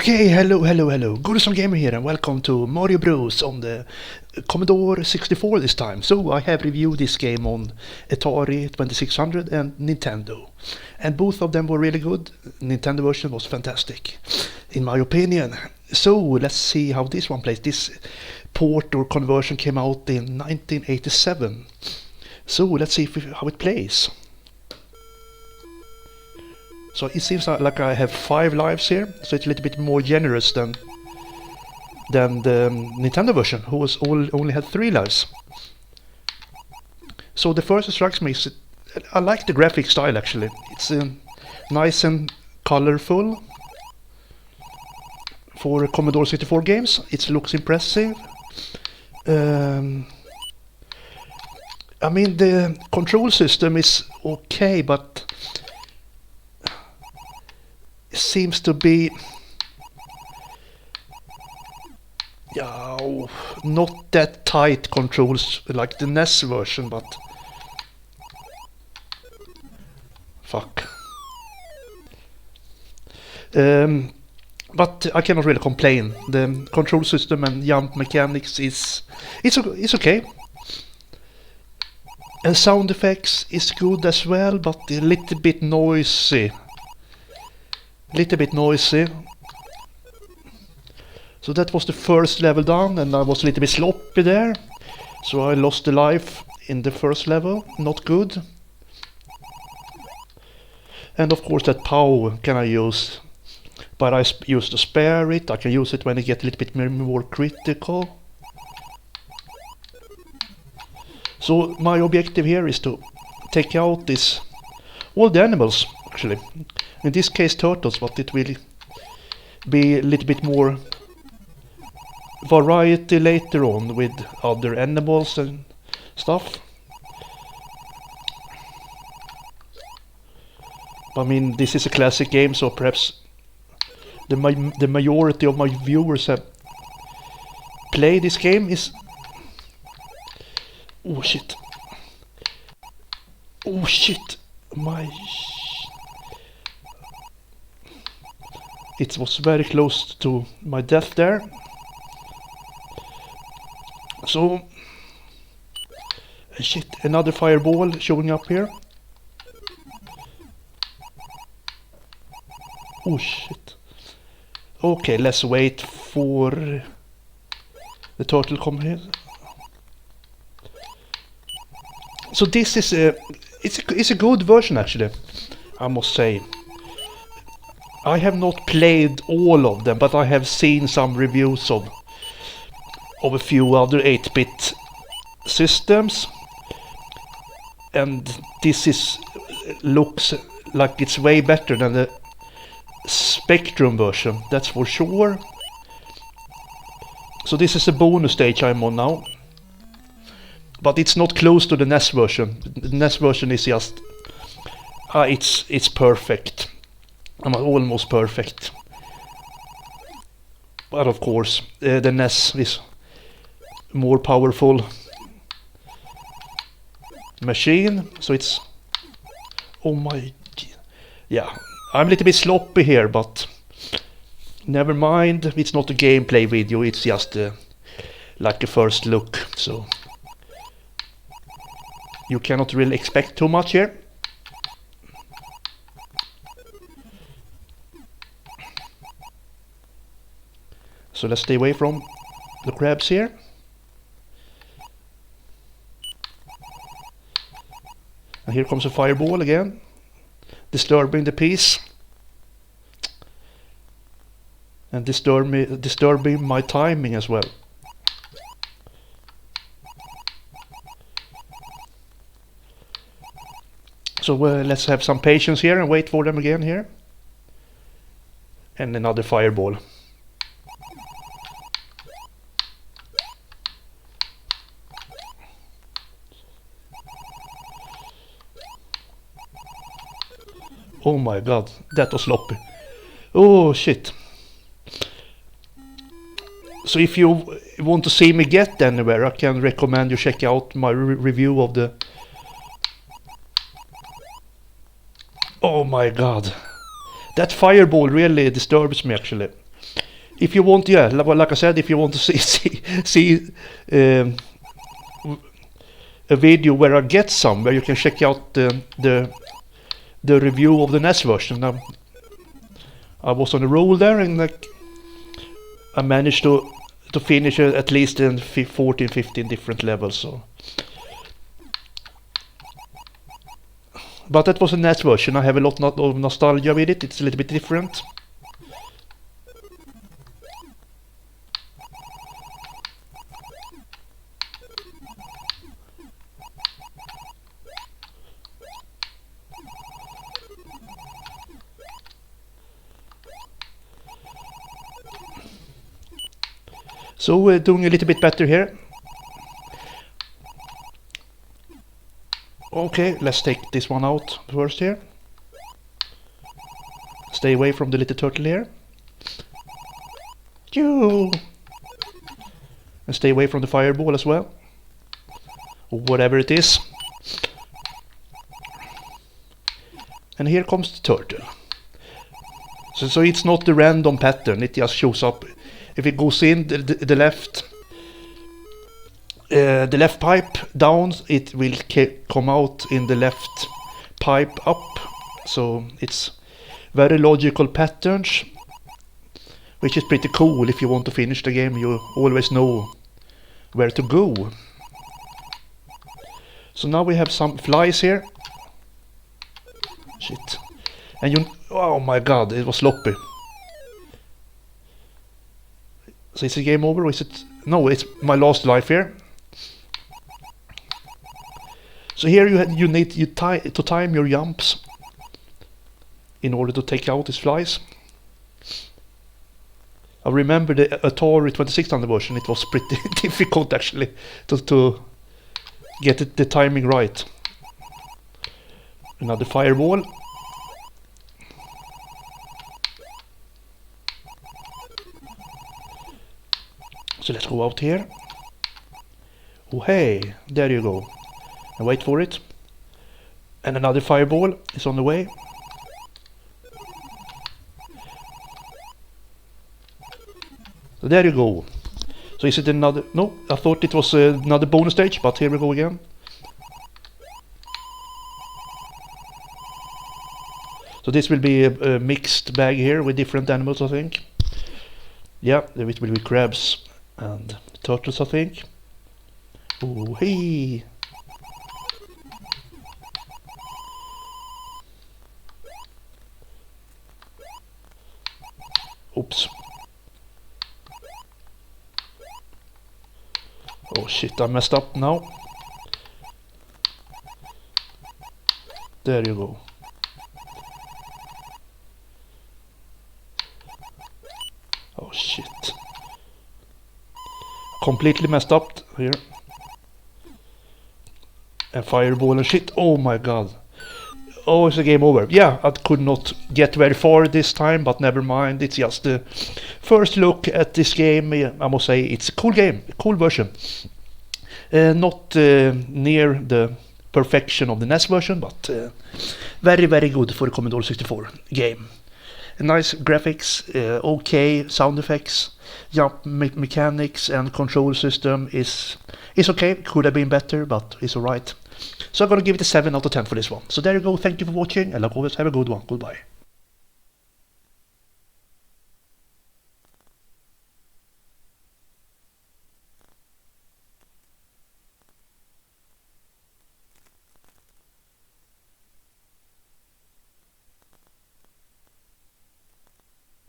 Okay, hello. Goodison Gamer here and welcome to Mario Bros on the Commodore 64 this time. So I have reviewed this game on Atari 2600 and Nintendo. And both of them were really good. Nintendo version was fantastic, in my opinion. So let's see how this one plays. This port or conversion came out in 1987. So let's see how it plays. So it seems like I have 5 lives here, so it's a little bit more generous than the Nintendo version, who was only had 3 lives. So the first strikes me is I like the graphic style actually. It's nice and colorful for Commodore 64 games. It looks impressive. I mean, the control system is okay, but seems to be not that tight controls like the NES version, but fuck. But I cannot really complain. The control system and jump mechanics is okay. And sound effects is good as well, but a little bit noisy. So that was the first level down, and I was a little bit sloppy there, so I lost the life in the first level. Not good. And of course that POW can I use, but I used to spare it. I can use it when I get a little bit more critical. So my objective here is to take out all the animals actually. In this case turtles, but it will be a little bit more variety later on with other animals and stuff. I mean, this is a classic game, so perhaps the majority of my viewers have played this game. Oh shit! It was very close to my death there. So, shit, another fireball showing up here. Oh shit. Okay, let's wait for the turtle come here. So this is it's a good version actually, I must say. I have not played all of them, but I have seen some reviews of a few other 8-bit systems, and this looks like it's way better than the Spectrum version, that's for sure. So this is a bonus stage I'm on now, but it's not close to the NES version. The NES version is just it's perfect. I'm almost perfect. But of course, the NES is more powerful machine, so it's... Oh my... Yeah, I'm a little bit sloppy here, but never mind. It's not a gameplay video, it's just like a first look, so you cannot really expect too much here. So let's stay away from the crabs here. And here comes a fireball again, disturbing the peace. And disturbing my timing as well. So let's have some patience here and wait for them again here. And another fireball. Oh my god, that was sloppy. Oh shit. So if you want to see me get anywhere, I can recommend you check out my review of the... Oh my god. That fireball really disturbs me actually. if you want, yeah, like I said, if you want to see a video where I get some, where you can check out the review of the NES version. I was on a roll there, and I managed to finish at least in 14, 15 different levels. So, but that was a NES version. I have a lot of nostalgia with it. It's a little bit different. So we're doing a little bit better here. Okay, let's take this one out first here. Stay away from the little turtle here. And stay away from the fireball as well. Or whatever it is. And here comes the turtle. So it's not the random pattern, it just shows up. If it goes in the left pipe down, it will come out in the left pipe up. So it's very logical patterns, which is pretty cool. If you want to finish the game, you always know where to go. So now we have some flies here. Shit. And oh my god, it was sloppy. So is the game over, or is it? No, it's my last life here. So here you need to time your jumps in order to take out these flies. I remember the Atari 2600 version. It was pretty difficult actually to get the timing right. Another fireball. So let's go out here. Oh hey, there you go. And wait for it. And another fireball is on the way. So there you go. So is it another? No, I thought it was another bonus stage, but here we go again. So this will be a mixed bag here with different animals, I think. Yeah, it will be crabs and turtles, I think. Oh hey! Oops. Oh shit, I messed up now. There you go. Oh shit. Completely messed up here. And fireball and shit. Oh my god. Oh, it's a game over. Yeah, I could not get very far this time, but never mind. It's just the first look at this game. I must say it's a cool game, a cool version. Not near the perfection of the NES version, but very, very good for the Commodore 64 game. Nice graphics, okay sound effects, jump mechanics and control system is okay. Could have been better, but it's alright. So I'm gonna give it a 7 out of 10 for this one. So there you go. Thank you for watching, and like always, have a good one. Goodbye.